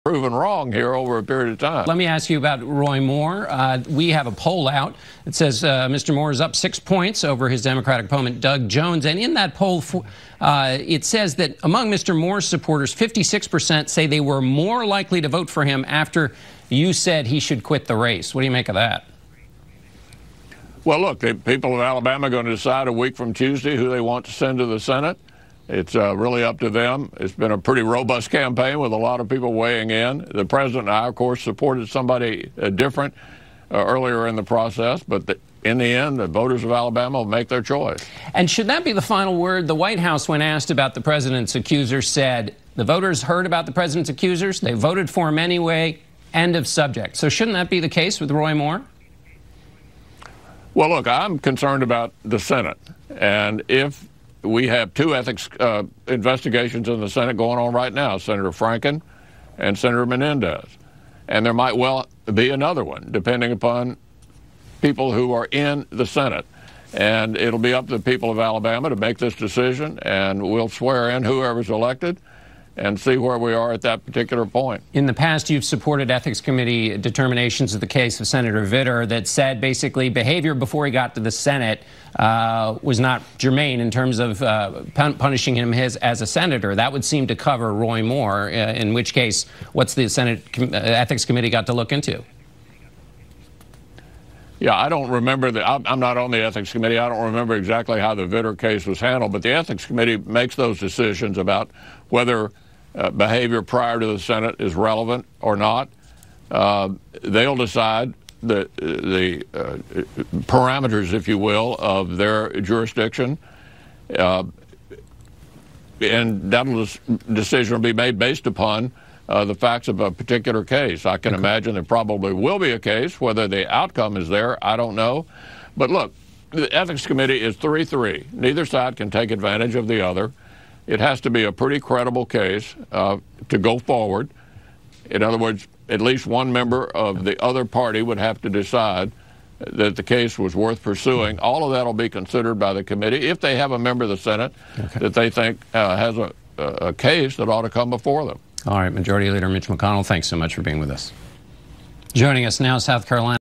proven wrong here over a period of time. Let me ask you about Roy Moore. We have a poll out that says Mr. Moore is up 6 points over his Democratic opponent, Doug Jones. And in that poll, it says that among Mr. Moore's supporters, 56% say they were more likely to vote for him after you said he should quit the race. What do you make of that? Well, look, the people of Alabama are going to decide a week from Tuesday who they want to send to the Senate. It's really up to them. It's been a pretty robust campaign with a lot of people weighing in. The president and I, of course, supported somebody different earlier in the process, but in the end, the voters of Alabama will make their choice. And should that be the final word? The White House, when asked about the president's accusers, said the voters heard about the president's accusers, they voted for him anyway, end of subject. So shouldn't that be the case with Roy Moore? Well, look, I'm concerned about the Senate. And if we have two ethics investigations in the Senate going on right now, Senator Franken and Senator Menendez. And there might well be another one, depending upon people who are in the Senate. And it'll be up to the people of Alabama to make this decision, and we'll swear in whoever's elected and see where we are at that particular point. In the past, you've supported Ethics Committee determinations of the case of Senator Vitter that said basically behavior before he got to the Senate was not germane in terms of punishing him as a senator. That would seem to cover Roy Moore, in which case, what's the Senate Ethics Committee got to look into? Yeah, I don't remember. I'm not on the Ethics Committee. I don't remember exactly how the Vitter case was handled, but the Ethics Committee makes those decisions about whether behavior prior to the Senate is relevant or not. They'll decide the parameters, if you will, of their jurisdiction, and that decision will be made based upon the facts of a particular case. I can imagine there probably will be a case. Whether the outcome is there, I don't know. But look, the Ethics Committee is 3-3. Neither side can take advantage of the other. It has to be a pretty credible case to go forward. In other words, at least one member of the other party would have to decide that the case was worth pursuing. All of that will be considered by the committee if they have a member of the Senate that they think has a case that ought to come before them. All right, Majority Leader Mitch McConnell, thanks so much for being with us. Joining us now, South Carolina.